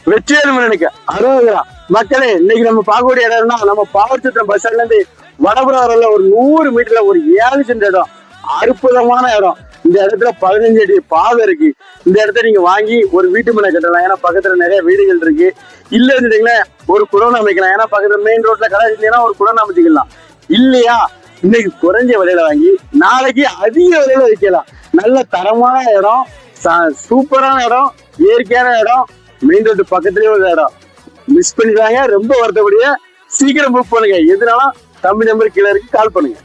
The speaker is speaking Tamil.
வெற்றிவேல் முருகனுக்கு அரோகரா. மக்களே, இன்னைக்கு நம்ம பார்க்கக்கூடிய இடம்னா நம்ம பாவச்சத்திரம் பஸ் ஸ்டாண்ட்ல இருந்து வடபுறம் வரல ஒரு 100 மீட்டர்ல ஒரு 7 சென்ட் இடம். அற்புதமான இடம். இந்த இடத்துல 15 அடி பாதை இருக்கு. இந்த இடத்த நீங்க வாங்கி ஒரு வீட்டு மனை கட்டலாம். ஏன்னா பக்கத்துல நிறைய வீடுகள் இருக்கு. இல்ல இருந்துட்டீங்களேன் ஒரு குடோன் அமைக்கலாம். ஏன்னா பக்கத்துல மெயின் ரோட்ல கடை இருந்தீங்கன்னா ஒரு குடோன் அமைச்சிக்கலாம். இல்லையா, இன்னைக்கு குறைஞ்ச விலையில வாங்கி நாளைக்கு அதிக விலையில விற்கலாம். நல்ல தரமான இடம், சூப்பரான இடம், இயற்கையான இடம், மெயின் ரோடு பக்கத்துலயே ஒரு இடம். மிஸ் பண்ணிடுவாங்க. ரொம்ப வருத்தப்படியா சீக்கிரம் புக் பண்ணுங்க. எதுனாலும் தம்பி நம்பர் கீழே இருக்கு, கால் பண்ணுங்க.